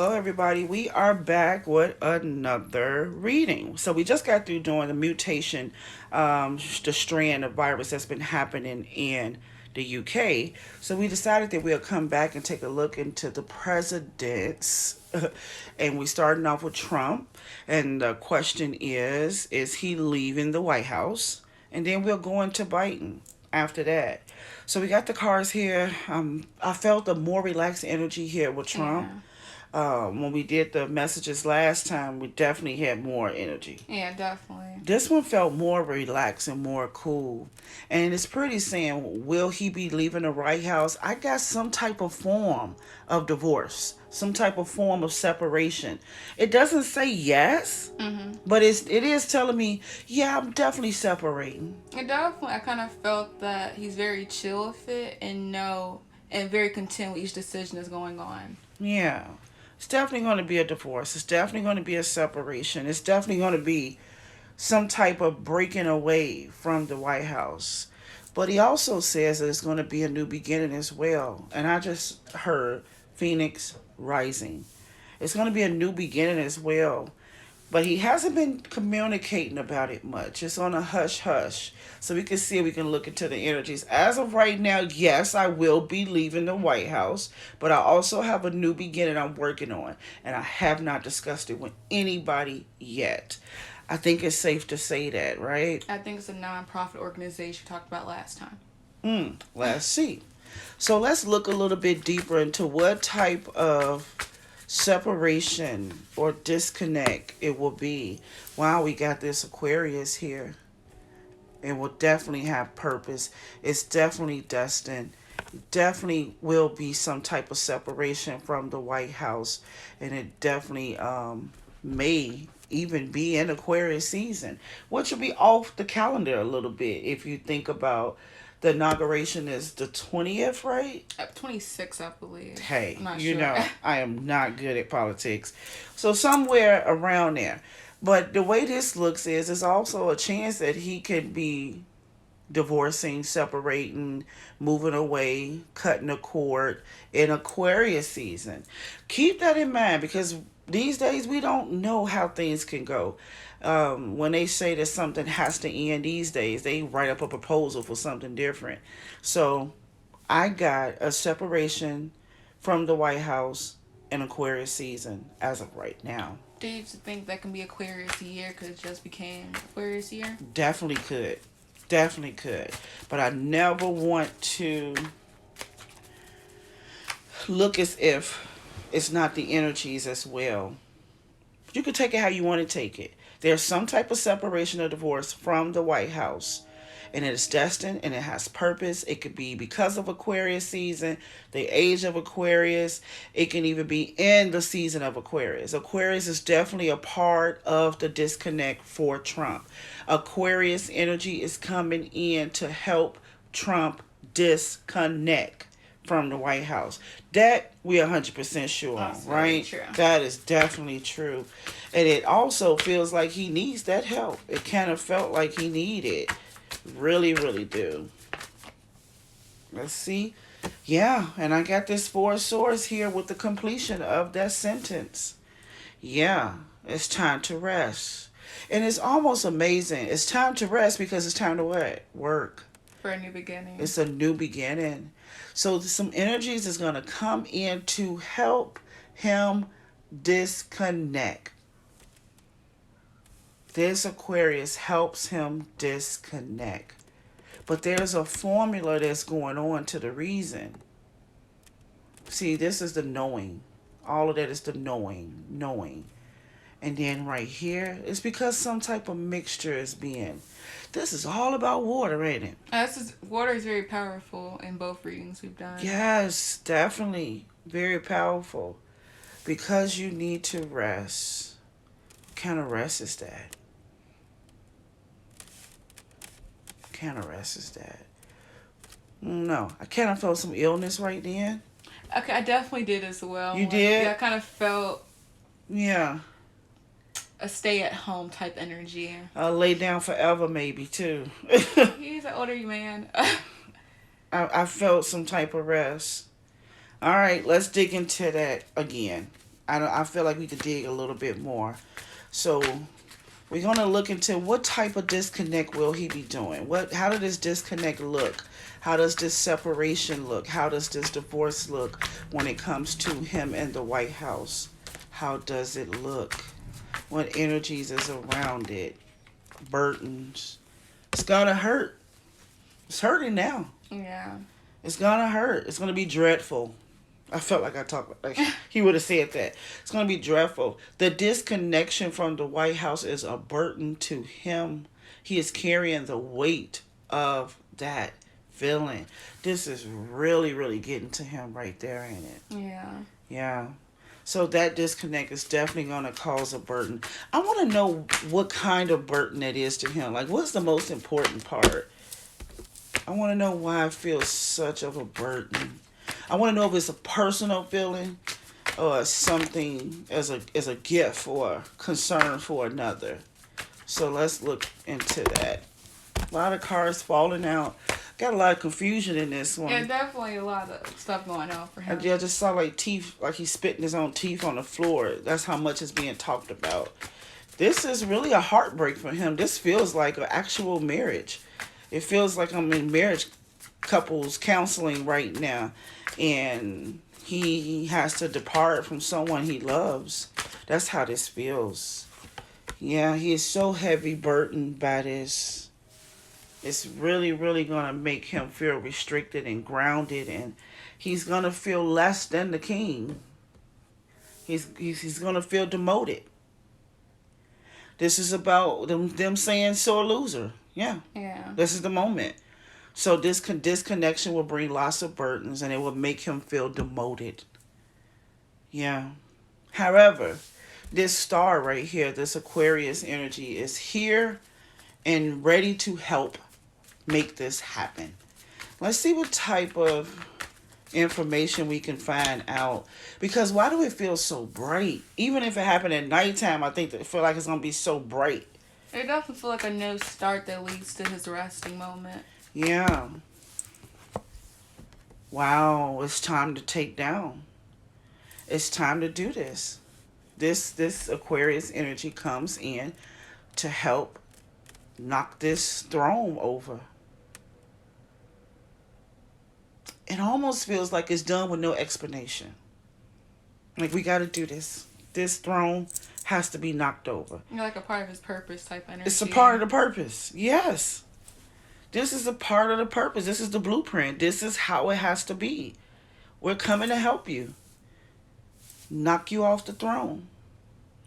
Hello, everybody. We are back with another reading. So we just got through doing the mutation, the strand of virus that's been happening in the UK. So we decided that we'll come back and take a look into the presidents. And we starting off with Trump. And the question is he leaving the White House? And then we'll go into Biden after that. So we got the cards here. I felt a more relaxed energy here with Trump. Yeah. When we did the messages last time, we definitely had more energy. Yeah, definitely. This one felt more relaxed and more cool. And it's pretty saying, will he be leaving the White House? I got some type of form of divorce, some type of form of separation. It doesn't say yes, hmm but it is telling me, yeah, I'm definitely separating. And definitely, I kind of felt that he's very chill with it and very content with each decision that's going on. Yeah. It's definitely going to be a divorce. It's definitely going to be a separation. It's definitely going to be some type of breaking away from the White House. But he also says that it's going to be a new beginning as well. And I just heard Phoenix Rising. It's going to be a new beginning as well. But he hasn't been communicating about it much. It's on a hush hush. So we can see, we can look into the energies. As of right now, yes, I will be leaving the White House. But I also have a new beginning I'm working on. And I have not discussed it with anybody yet. I think it's safe to say that, right? I think it's a non-profit organization we talked about last time. Let's see. So let's look a little bit deeper into what type of separation or disconnect it will be. Wow, we got this Aquarius here. It will definitely have purpose. It's definitely destined. Definitely will be some type of separation from the White House. And it definitely may even be in Aquarius season, which will be off the calendar a little bit if you think about the inauguration is the 20th, right? 26, I believe. Hey, I'm not you sure. know, I am not good at politics. So somewhere around there. But the way this looks is there's also a chance that he could be divorcing, separating, moving away, cutting a cord in Aquarius season. Keep that in mind because these days we don't know how things can go. When they say that something has to end these days, they write up a proposal for something different. So I got a separation from the White House in Aquarius season as of right now. Do you think that can be Aquarius year because it just became Aquarius year? Definitely could. Definitely could. But I never want to look as if it's not the energies as well. You can take it how you want to take it. There's some type of separation or divorce from the White House. And it is destined and it has purpose. It could be because of Aquarius season, the age of Aquarius. It can even be in the season of Aquarius. Aquarius is definitely a part of the disconnect for Trump. Aquarius energy is coming in to help Trump disconnect from the White House. That we 100% sure on, That's very right? true. That is definitely true. And it also feels like he needs that help. It kind of felt like he needed. Really, really do. Let's see. Yeah, and I got this four of swords here with the completion of that sentence. Yeah, it's time to rest. And it's almost amazing. It's time to rest because it's time to what? Work. For a new beginning. It's a new beginning. So some energies is going to come in to help him disconnect. This Aquarius helps him disconnect. But there's a formula that's going on to the reason. See, this is the knowing. All of that is the knowing. And then right here, it's because some type of mixture is being. This is all about water, ain't it? Water is very powerful in both readings we've done. Yes, definitely. Very powerful. Because you need to rest. What kind of rest is that? What kind of rest is that? No, I kind of felt some illness right then. Okay, I definitely did as well. You did? Yeah, I kind of felt Yeah. a stay-at-home type energy. Lay down forever, maybe, too. He's an older man. I felt some type of rest. All right, let's dig into that again. I feel like we could dig a little bit more. So we're gonna look into what type of disconnect will he be doing? How does this disconnect look? How does this separation look? How does this divorce look when it comes to him and the White House? How does it look? What energies is around it? Burdens. It's gonna hurt. It's hurting now. Yeah. It's gonna hurt. It's gonna be dreadful. I felt like I talked like he would have said that. It's gonna be dreadful. The disconnection from the White House is a burden to him. He is carrying the weight of that feeling. This is really, really getting to him right there, ain't it? Yeah. Yeah. So that disconnect is definitely gonna cause a burden. I wanna know what kind of burden it is to him. Like what's the most important part? I wanna know why it feels such of a burden. I want to know if it's a personal feeling or something as a gift or concern for another. So let's look into that. A lot of cards falling out. Got a lot of confusion in this one. Yeah, definitely a lot of stuff going on for him. I just saw like teeth, like he's spitting his own teeth on the floor. That's how much is being talked about. This is really a heartbreak for him. This feels like an actual marriage. It feels like I'm in marriage couples counseling right now, and he has to depart from someone he loves. That's how this feels. Yeah, he is so heavy burdened by this. It's really, really gonna make him feel restricted and grounded, and he's gonna feel less than the king. He's gonna feel demoted. This is about them saying sore loser. Yeah. Yeah. This is the moment. So this disconnection will bring lots of burdens, and it will make him feel demoted. Yeah. However, this star right here, this Aquarius energy, is here and ready to help make this happen. Let's see what type of information we can find out. Because why do it feel so bright? Even if it happened at nighttime, I think that it feel like it's going to be so bright. It doesn't feel like a new start that leads to his resting moment. Yeah. Wow, it's time to take down. It's time to do this. This Aquarius energy comes in to help knock this throne over. It almost feels like it's done with no explanation. Like we got to do this. This throne has to be knocked over. You're like a part of his purpose type energy. It's a part of the purpose. Yes. This is a part of the purpose. This is the blueprint. This is how it has to be. We're coming to help you. Knock you off the throne.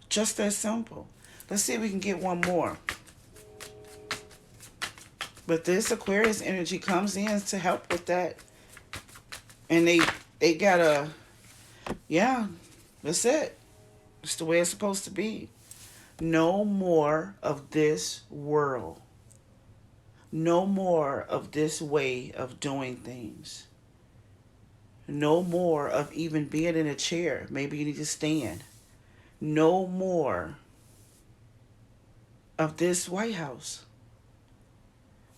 Just that simple. Let's see if we can get one more. But this Aquarius energy comes in to help with that. And they gotta, yeah, that's it. It's the way it's supposed to be. No more of this world. No more of this way of doing things. No more of even being in a chair. Maybe you need to stand. No more of this White House.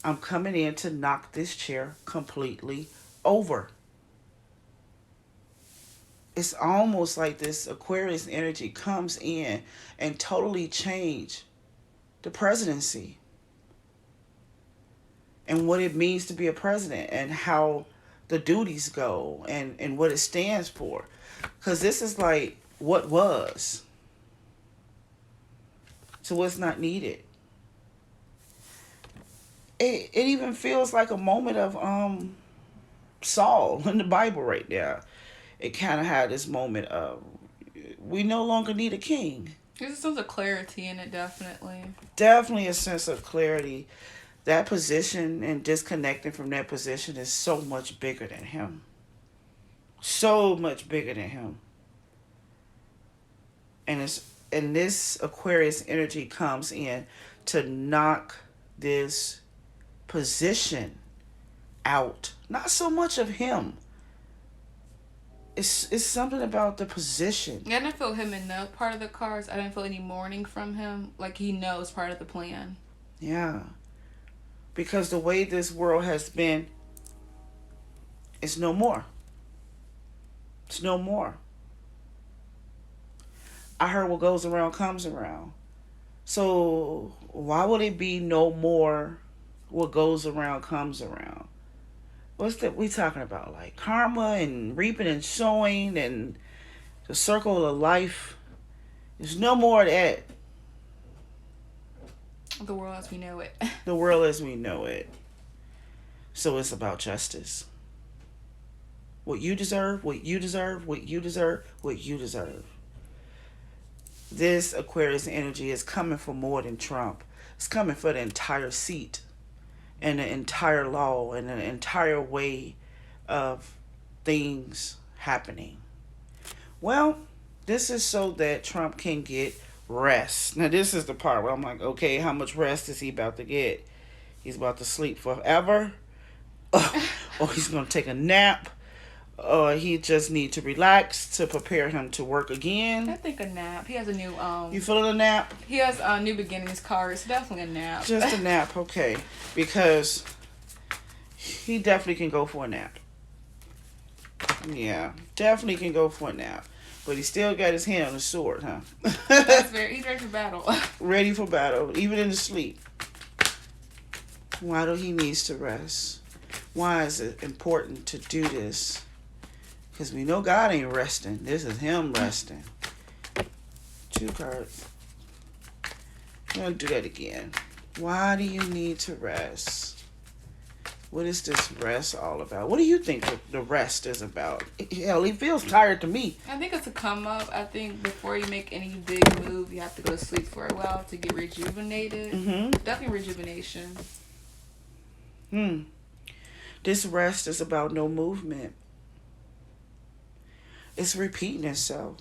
I'm coming in to knock this chair completely over. It's almost like this Aquarius energy comes in and totally change the presidency and what it means to be a president and how the duties go and what it stands for. Because this is like what was. So what's not needed. It even feels like a moment of Saul in the Bible right now. It kind of had this moment of we no longer need a king. There's a sense of clarity in it, definitely. Definitely a sense of clarity. That position and disconnecting from that position is so much bigger than him. So much bigger than him. And this Aquarius energy comes in to knock this position out. Not so much of him. It's something about the position. Yeah, I didn't feel him in that part of the cards. I didn't feel any mourning from him. Like he knows part of the plan. Yeah. Because the way this world has been, it's no more. It's no more. I heard what goes around comes around. So why would it be no more what goes around comes around? What's that we talking about? Like karma and reaping and sowing and the circle of life. There's no more of that. The world as we know it. The world as we know it. So it's about justice. What you deserve, what you deserve, what you deserve, what you deserve. This Aquarius energy is coming for more than Trump. It's coming for the entire seat and the entire law and the entire way of things happening. Well, this is so that Trump can get rest. Now, this is the part where I'm like, okay, how much rest is he about to get? He's about to sleep forever? Or he's going to take a nap? Or he just need to relax to prepare him to work I again? think a nap. He has a new You feeling a nap? he has new beginnings card. So definitely a nap. Just a nap, okay. Because he definitely can go for a nap. Yeah, definitely can go for a nap. But he still got his hand on the sword, huh? He's ready for battle. Ready for battle, even in the sleep. Why do he needs to rest? Why is it important to do this? Because we know God ain't resting. This is him resting. 2 cards. I'm going to do that again. Why do you need to rest? What is this rest all about? What do you think the rest is about? Hell, he feels tired to me. I think it's a come up. I think before you make any big move, you have to go to sleep for a while to get rejuvenated. Definitely rejuvenation. This rest is about no movement. It's repeating itself.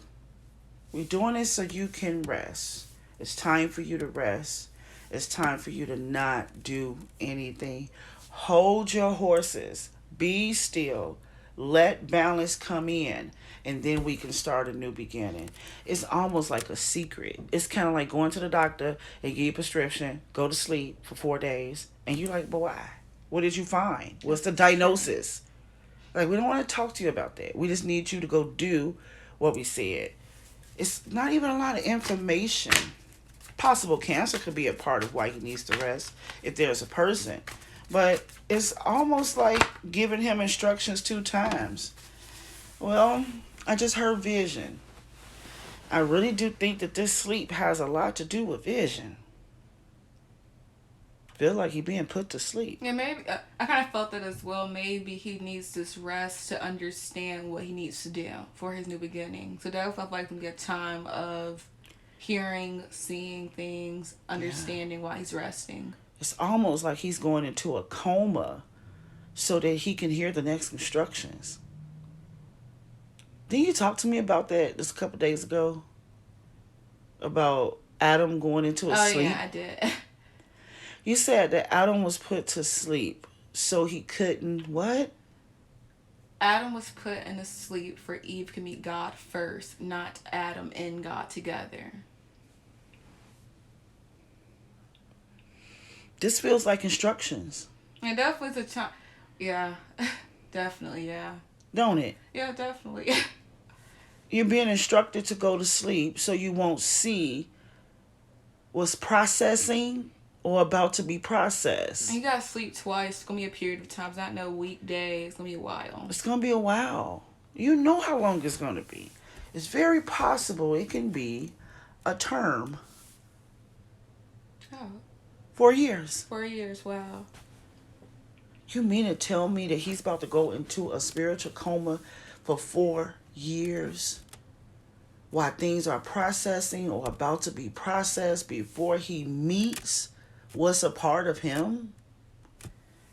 We're doing it so you can rest. It's time for you to rest. It's time for you to not do anything. Hold your horses. Be still. Let balance come in. And then we can start a new beginning. It's almost like a secret. It's kind of like going to the doctor and give you a prescription. Go to sleep for 4 days. And you're like, but why? What did you find? What's the diagnosis? Like, we don't want to talk to you about that. We just need you to go do what we said. It's not even a lot of information. Possible cancer could be a part of why he needs to rest if there's a person. But it's almost like giving him instructions 2 times. Well, I just heard vision. I really do think that this sleep has a lot to do with vision. Feel like he being put to sleep. Yeah, maybe I kind of felt that as well. Maybe he needs this rest to understand what he needs to do for his new beginning. So that felt like a time of hearing, seeing things, understanding why he's resting. It's almost like he's going into a coma so that he can hear the next instructions. Didn't you talk to me about that just a couple days ago? About Adam going into a sleep? Oh, yeah, I did. You said that Adam was put to sleep so he couldn't what? Adam was put in a sleep for Eve to meet God first, not Adam and God together. This feels like instructions. And definitely it's a time. Yeah, definitely, yeah. Don't it? Yeah, definitely. You're being instructed to go to sleep so you won't see what's processing or about to be processed. And you gotta sleep twice. It's gonna be a period of time. It's not no weekday. It's gonna be a while. It's going to be a while. You know how long it's going to be. It's very possible it can be a term. Oh, 4 years. 4 years, wow. You mean to tell me that he's about to go into a spiritual coma for 4 years? While things are processing or about to be processed before he meets what's a part of him?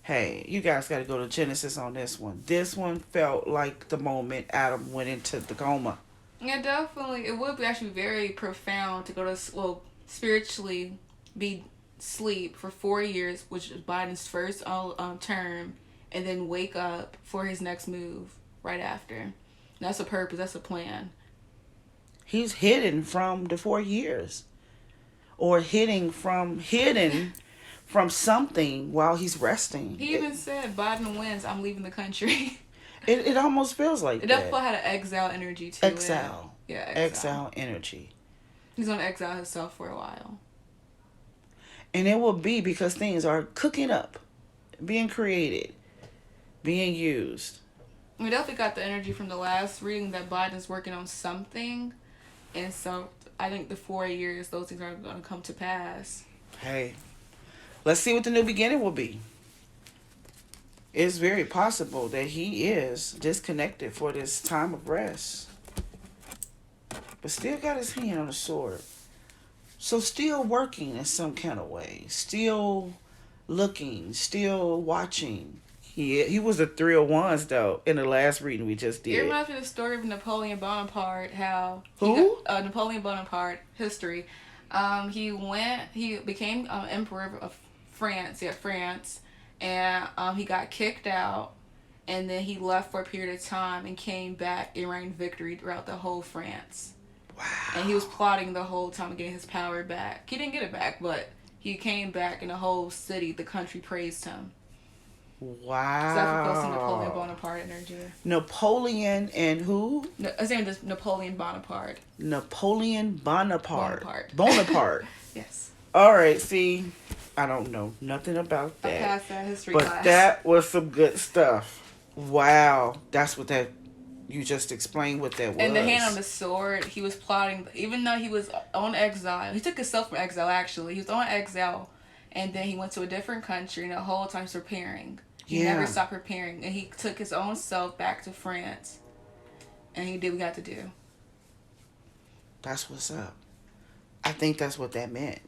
Hey, you guys got to go to Genesis on this one. This one felt like the moment Adam went into the coma. Yeah, definitely. It would be actually very profound to go to, well, spiritually be sleep for 4 years, which is Biden's first term, and then wake up for his next move right after. And that's a purpose. That's a plan. He's hidden from the 4 years. Or hidden from something while he's resting. He even said, Biden wins, I'm leaving the country. It almost feels like It that. definitely had an exile energy to Exile. it. Yeah, Exile energy. He's gonna exile himself for a while. And it will be because things are cooking up, being created, being used. We definitely got the energy from the last reading that Biden's working on something, and so I think the 4 years those things are gonna come to pass. Hey, let's see what the new beginning will be. It's very possible that he is disconnected for this time of rest, but still got his hand on the sword. So still working in some kind of way, still looking, still watching. He was the 301s though in the last reading we just It did. reminds me of the story of Napoleon Bonaparte. How Who? Napoleon Bonaparte history. He became emperor of France. Yeah, France, and he got kicked out, and then he left for a period of time and came back and reigned victory throughout the whole France. Wow. And he was plotting the whole time to get his power back. He didn't get it back, but he came back, and the whole city, the country praised him. Wow. So that's what feels Napoleon Bonaparte energy. Napoleon and who? His name is Napoleon Bonaparte. Napoleon Bonaparte. Bonaparte. Bonaparte. Yes. All right, see, I don't know nothing about I that. passed that history But class. that was some good stuff. Wow. That's what that, you just explained what that was. And the hand on the sword, he was plotting, even though he was on exile. He took himself from exile, actually. He was on exile, and then he went to a different country, and the whole time he's preparing. He never stopped preparing. And he took his own self back to France, and he did what he had to do. That's what's up. I think that's what that meant.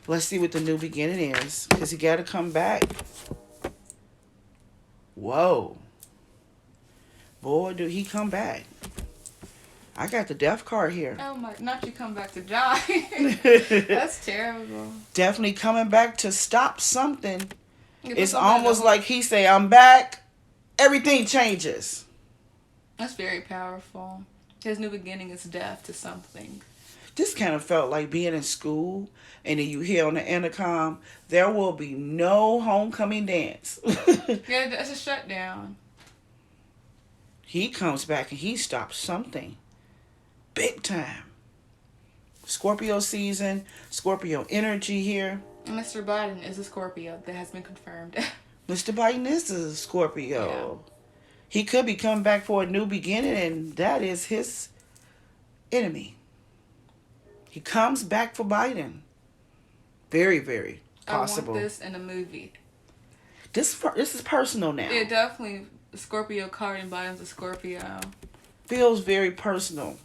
Let's see what the new beginning is, because he got to come back. Whoa. Boy, do he come back. I got the death card here. Oh my, not you come back to die. That's terrible. Definitely coming back to stop something. You It's put something in the almost whole- like he say, I'm back. Everything changes. That's very powerful. His new beginning is death to something. This kind of felt like being in school, and then you hear on the intercom, there will be no homecoming dance. Yeah, that's a shutdown. He comes back and he stops something. Big time. Scorpio season, Scorpio energy here. Mr. Biden is a Scorpio. That has been confirmed. Mr. Biden is a Scorpio. He could be coming back for a new beginning, and that is his enemy. He comes back for Biden. Very, very possible. I want this in a movie. This is personal now. Yeah, definitely. Scorpio card and Biden's a Scorpio. Feels very personal.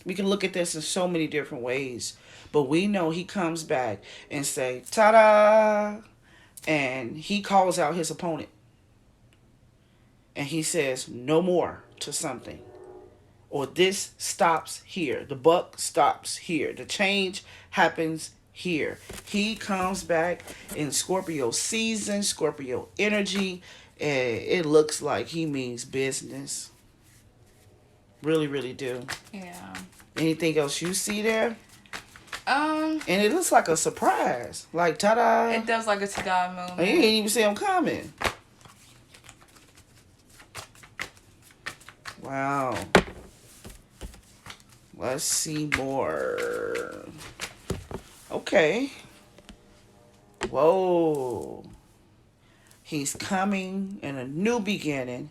We can look at this in so many different ways. But we know he comes back and say, ta-da! And he calls out his opponent. And he says, no more to something. Or this stops here. The buck stops here. The change happens here. He comes back in Scorpio season, Scorpio energy. And it looks like he means business. Really, really do. Yeah. Anything else you see there? Um, And it looks like a surprise. Like, ta-da. it does like a ta-da moment. You didn't even see him coming. Wow. Let's see more. Okay. Whoa. He's coming in a new beginning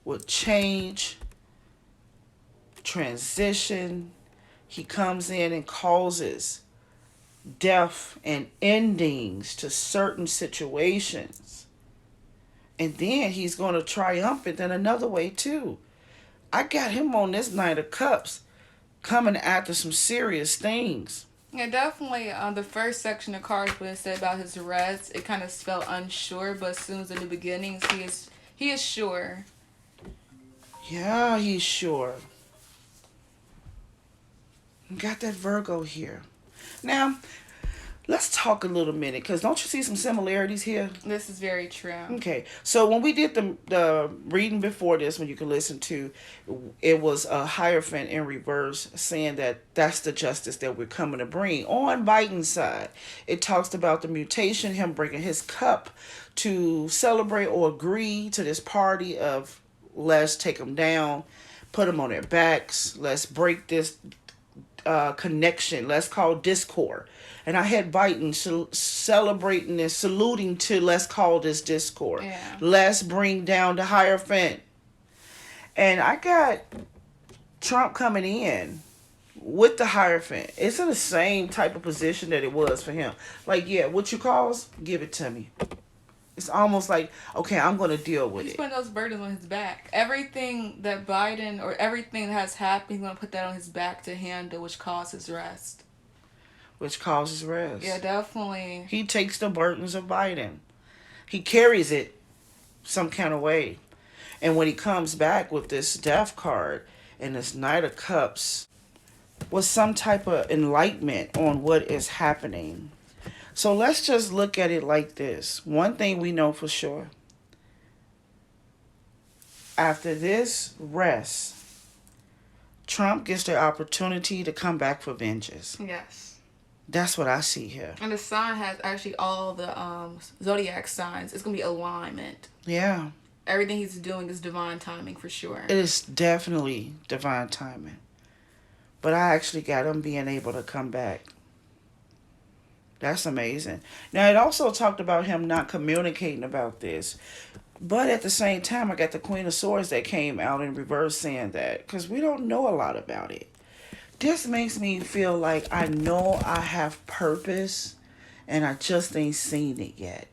with change, transition. He comes in and causes death and endings to certain situations. And then he's going to triumph it in another way too. I got him on this Knight of Cups coming after some serious things. Yeah, definitely. The first section of cards when it said about his rest, it kind of felt unsure. But as soon as the new beginnings, he is sure. Yeah, he's sure. Got that Virgo here. Now, let's talk a little minute, because don't you see some similarities here? This is very true. Okay, so when we did the reading before this, when you can listen to, it was a Hierophant in reverse saying that that's the justice that we're coming to bring. On Biden's side, it talks about the mutation, him bringing his cup to celebrate or agree to this party of let's take them down, put them on their backs, let's break this connection. Let's call discord. And I had Biden celebrating and saluting to let's call this discord. Yeah. Let's bring down the Hierophant. And I got Trump coming in with the Hierophant. It's in the same type of position that it was for him. Like, yeah, what you cause, give it to me. It's almost like, okay, I'm going to deal with He's it. putting those burdens on his back. Everything that Biden or everything that has happened, he's going to put that on his back to handle, which causes rest. Which causes rest. Yeah, definitely. He takes the burdens of Biden. He carries it some kind of way. And when he comes back with this death card and this Knight of Cups, with some type of enlightenment on what is happening. So let's just look at it like this. One thing we know for sure. After this rest, Trump gets the opportunity to come back for vengeance. Yes. That's what I see here. And the sign has actually all the zodiac signs. It's going to be alignment. Yeah. Everything he's doing is divine timing for sure. It is definitely divine timing. But I actually got him being able to come back. That's amazing. Now, it also talked about him not communicating about this. But at the same time, I got the Queen of Swords that came out in reverse saying that. Because we don't know a lot about it. This makes me feel like I know I have purpose. And I just ain't seen it yet.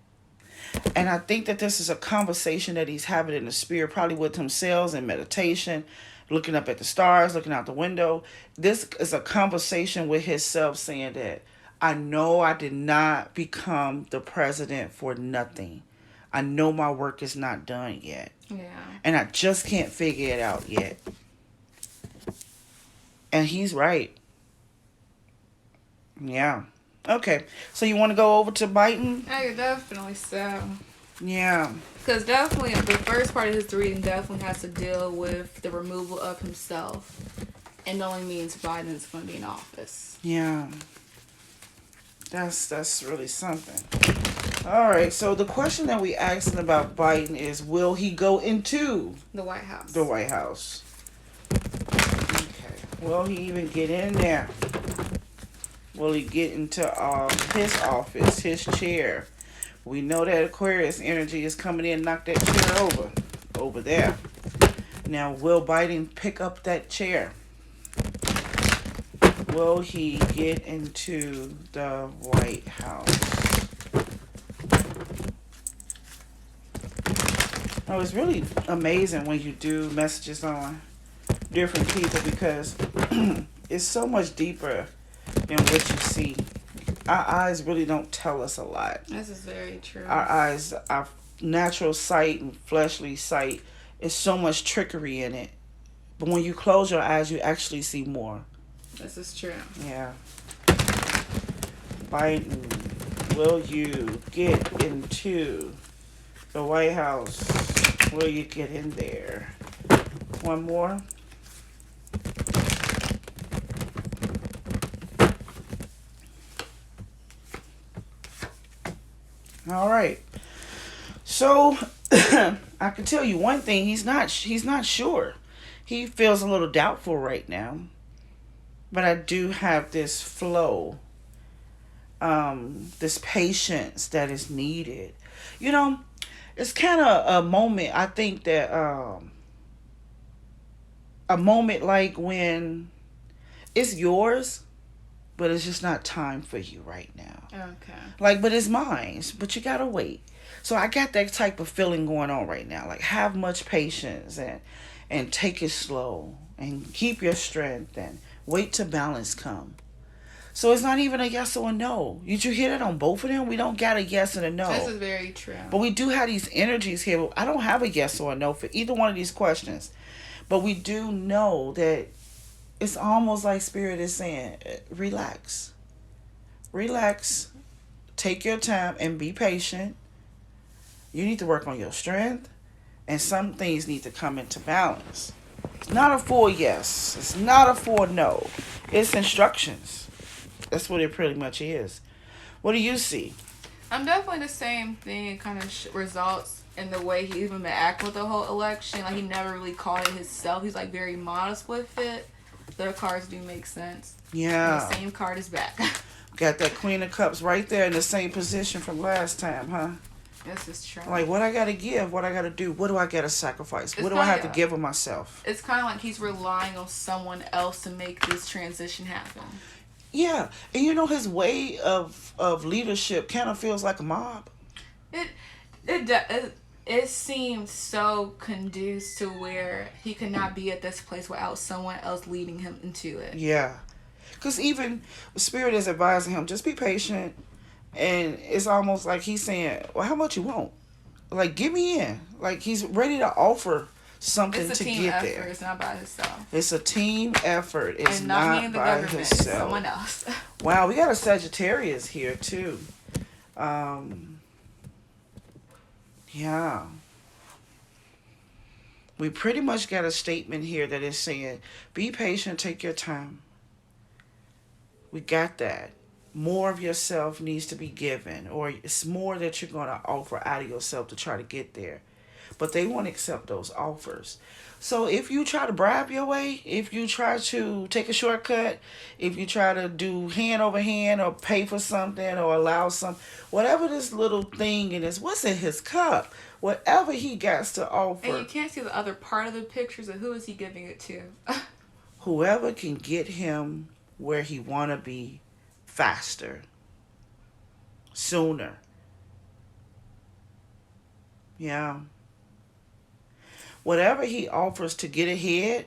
And I think that this is a conversation that he's having in the spirit. Probably with himself in meditation. Looking up at the stars. Looking out the window. This is a conversation with himself saying that I know I did not become the president for nothing. I know my work is not done yet. Yeah. And I just can't figure it out yet. And he's right. Yeah. Okay. So you want to go over to Biden? Yeah, definitely so. Yeah. Because definitely the first part of his reading definitely has to deal with the removal of himself. And only means Biden's going to be in office. Yeah. That's really something. All right. So the question that we asking about Biden is, will he go into The White House. the White House? Okay. Will he even get in there? Will he get into his office, his chair? We know that Aquarius energy is coming in and knock that chair over there. Now, will Biden pick up that chair? Will he get into the White House? Oh, it's really amazing when you do messages on different people because it's so much deeper than what you see. Our eyes really don't tell us a lot. This is very true. Our eyes, our natural sight and fleshly sight, is so much trickery in it. But when you close your eyes, you actually see more. This is true. Yeah. Biden, will you get into the White House? Will you get in there? One more. All right. So I can tell you one thing. He's not sure. He feels a little doubtful right now. But I do have this flow, this patience that is needed. You know, it's kind of a moment, I think that, a moment like when it's yours, but it's just not time for you right now. Okay. Like, but it's mine, but you gotta wait. So I got that type of feeling going on right now. Like, have much patience and take it slow and keep your strength and wait till balance come. So it's not even a yes or a no. Did you hear that on both of them? We don't got a yes and a no. This is very true. But we do have these energies here. I don't have a yes or a no for either one of these questions. But we do know that it's almost like Spirit is saying, relax. Relax. Take your time and be patient. You need to work on your strength. And some things need to come into balance. It's not a full yes. It's not a full no. It's instructions. That's what it pretty much is. What do you see? I'm definitely the same thing. It kind of results in the way he even been acting with the whole election. Like, he never really called it himself. He's, like, very modest with it. their cards do make sense. And the Yeah. same card is back. Got that Queen of Cups right there in the same position from last time, huh? This is true. Like, what I gotta give, what I gotta do, what do I gotta sacrifice, what It's do I have to kinda- give of myself? It's kind of like he's relying on someone else to make this transition happen. Yeah, and you know his way of leadership kind of feels like a mob. It it seemed so conducive to where he could not be at this place without someone else leading him into it. Yeah, because even Spirit is advising him, just be patient, and it's almost like he's saying, "Well, how much you want? Like, get me in." Like he's ready to offer something It's a to team get effort. there. It's not by himself. It's a team effort. It's And not me not and the by government. It's himself. someone else. Wow, we got a Sagittarius here too. Yeah. We pretty much got a statement here that is saying, be patient, take your time. We got that. More of yourself needs to be given, or it's more that you're going to offer out of yourself to try to get there. But they won't accept those offers. So if you try to bribe your way, if you try to take a shortcut, if you try to do hand over hand or pay for something or allow some, whatever this little thing in his, what's in his cup, whatever he got to offer, And you can't see the other part of the pictures of who is he giving it to. whoever can get him where he want to be faster, sooner. Yeah. Whatever he offers to get ahead,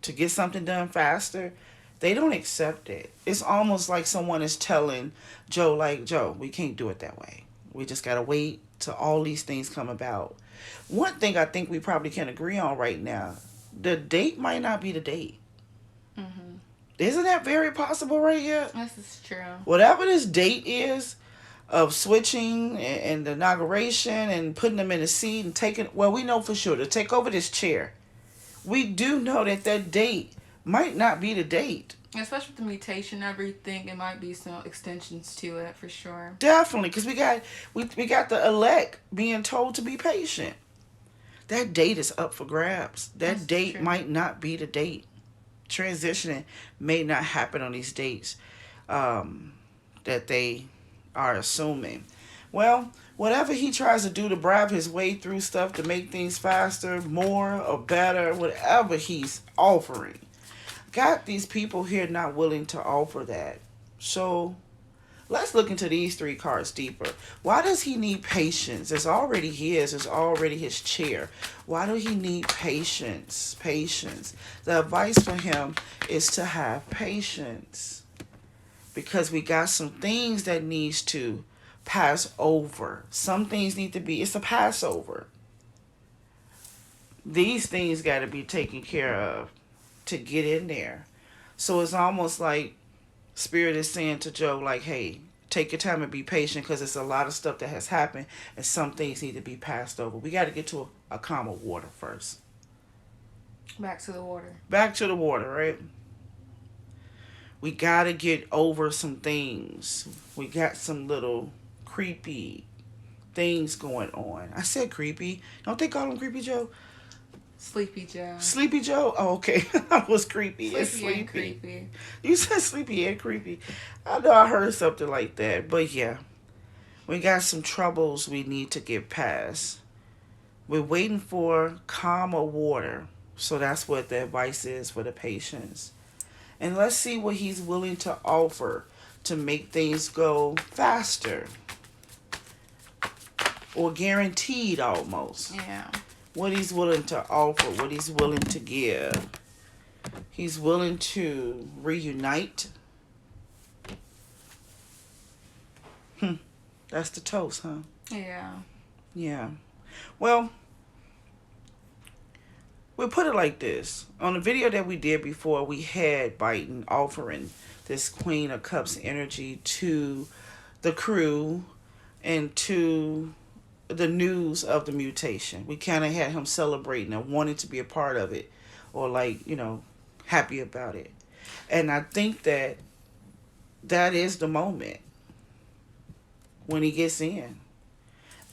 to get something done faster, they don't accept it. It's almost like someone is telling Joe, like, Joe, we can't do it that way. We just got to wait till all these things come about. One thing I think we probably can agree on right now, the date might not be the date. Mm-hmm. Isn't that very possible right here? This is true. Whatever this date is of switching and the inauguration and putting them in a seat and taking, well, we know for sure to take over this chair. We do know that that date might not be the date. Especially with the mutation and everything, it might be some extensions to it for sure. Definitely, because we got the elect being told to be patient. That date is up for grabs. That That's date true. might not be the date. Transitioning may not happen on these dates that they are assuming. Well, whatever he tries to do to bribe his way through stuff to make things faster, more, or better, whatever he's offering, got these people here not willing to offer that. So let's look into these three cards deeper. Why does he need patience? It's already his. It's already his chair. Why do he need patience? Patience. The advice for him is to have patience. Because we got some things that needs to pass over. Some things need to be, it's a Passover. These things got to be taken care of to get in there. So it's almost like Spirit is saying to Joe, like, hey, take your time and be patient because it's a lot of stuff that has happened and some things need to be passed over. We got to get to a calm of water first. Back to the water. Back to the water, right? We got to get over some things. We got some little creepy things going on. I said creepy. Don't they call him Creepy Joe? Sleepy Joe. Sleepy Joe? Oh, okay. I was creepy. Sleepy It's sleepy. and creepy. You said sleepy and creepy. I know I heard something like that. But yeah, we got some troubles we need to get past. We're waiting for calmer water. So that's what the advice is for the patients. And let's see what he's willing to offer to make things go faster. Or guaranteed almost. Yeah. What he's willing to offer, what he's willing to give. He's willing to reunite. That's the toast, huh? Yeah. Yeah. Well, we'll put it like this. On the video that we did before, we had Biden offering this Queen of Cups energy to the crew and to the news of the mutation. We kind of had him celebrating and wanting to be a part of it, or like, you know, happy about it. And I think that that is the moment when he gets in.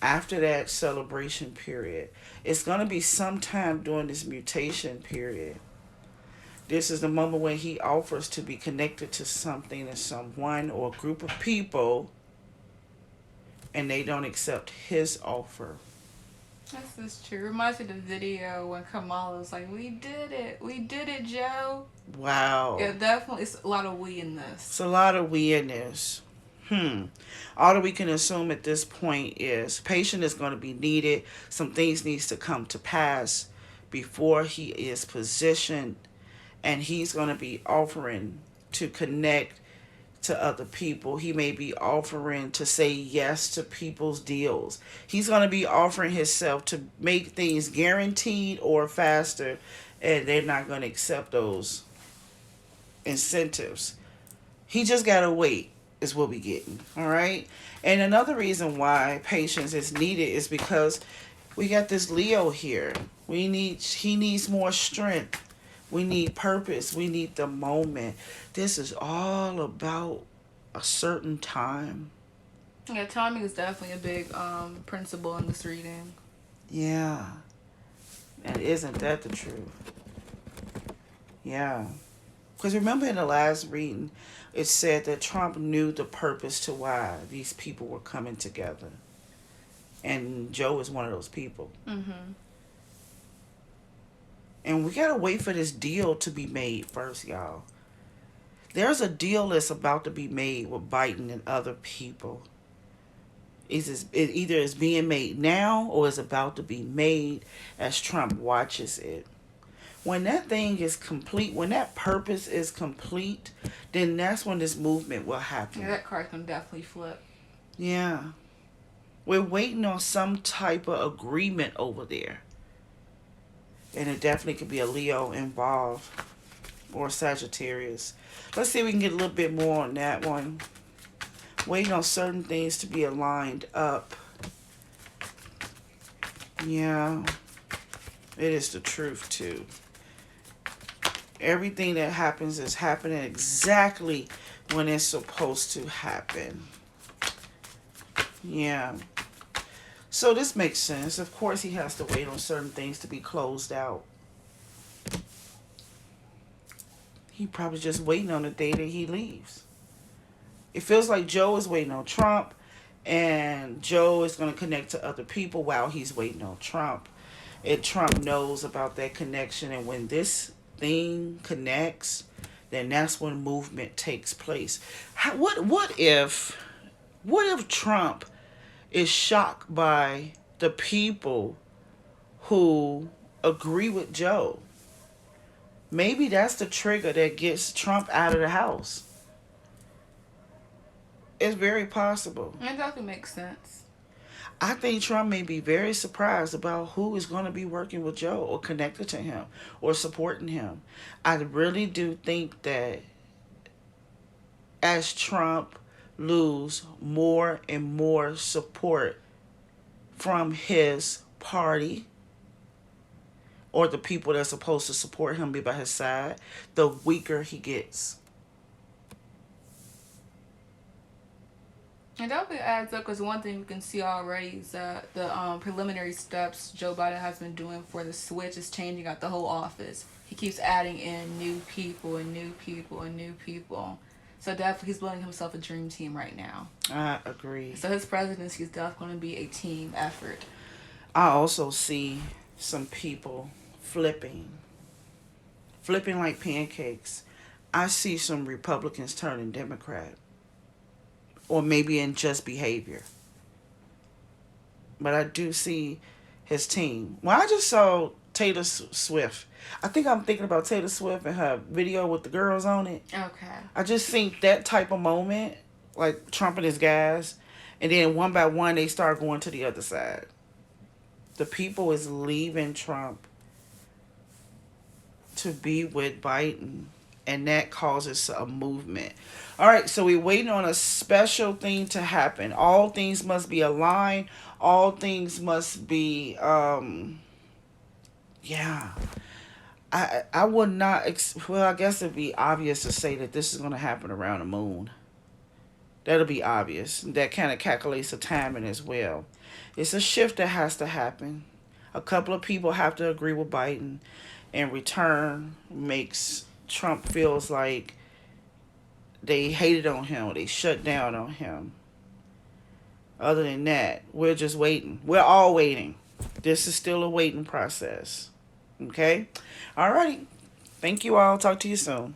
After that celebration period, it's going to be sometime during this mutation period This is the moment when he offers to be connected to something and someone or a group of people, and they don't accept his offer. This is true. Reminds me of the video when Kamala was like, "We did it. We did it, Joe." Wow. Yeah, definitely. It's a lot of we in this. It's a lot of weirdness. All that we can assume at this point is patience is going to be needed. Some things needs to come to pass before he is positioned, and he's going to be offering to connect to other people. He may be offering to say yes to people's deals. He's going to be offering himself to make things guaranteed or faster, and they're not going to accept those incentives. He just got to wait is what we getting. All right. And another reason why patience is needed is because we got this Leo here. He needs more strength. We need purpose. We need the moment. This is all about a certain time. Yeah, timing is definitely a big principle in this reading. Yeah. And isn't that the truth? Yeah. Because remember in the last reading, it said that Trump knew the purpose to why these people were coming together. And Joe is one of those people. Mm-hmm. And we got to wait for this deal to be made first, y'all. There's a deal that's about to be made with Biden and other people. It either is being made now or is about to be made as Trump watches it. When that thing is complete, when that purpose is complete, then that's when this movement will happen. Yeah, that card can definitely flip. Yeah. We're waiting on some type of agreement over there. And it definitely could be a Leo involved or Sagittarius. Let's see if we can get a little bit more on that one. Waiting on certain things to be aligned up. Yeah. It is the truth too. Everything that happens is happening exactly when it's supposed to happen. Yeah. So this makes sense. Of course, he has to wait on certain things to be closed out. He probably just waiting on the day that he leaves. It feels like Joe is waiting on Trump, and Joe is going to connect to other people while he's waiting on Trump. And Trump knows about that connection, and when this thing connects, then that's when movement takes place. What if Trump is shocked by the people who agree with Joe? Maybe that's the trigger that gets Trump out of the house. It's very possible. It definitely makes sense. I think Trump may be very surprised about who is going to be working with Joe or connected to him or supporting him. I really do think that as Trump lose more and more support from his party or the people that's supposed to support him, be by his side, the weaker he gets. It definitely adds up because one thing we can see already is that the preliminary steps Joe Biden has been doing for the switch is changing out the whole office. He keeps adding in new people and new people and new people. So definitely he's building himself a dream team right now. I agree. So his presidency is definitely going to be a team effort. I also see some people flipping like pancakes. I see some Republicans turning Democrat. Or maybe in just behavior. But I do see his team. Well, I just saw Taylor Swift. I think I'm thinking about Taylor Swift and her video with the girls on it. Okay. I just think that type of moment, like Trump and his guys, and then one by one they start going to the other side. The people is leaving Trump to be with Biden, and that causes a movement. All right, so we're waiting on a special thing to happen. All things must be aligned. All things must be, yeah. I would not, well, I guess it'd be obvious to say that this is going to happen around the moon. That'll be obvious. That kind of calculates the timing as well. It's a shift that has to happen. A couple of people have to agree with Biden, and return makes Trump feels like they hated on him, they shut down on him. Other than that, we're just waiting. We're all waiting. This is still a waiting process. Okay? All right. Thank you all. Talk to you soon.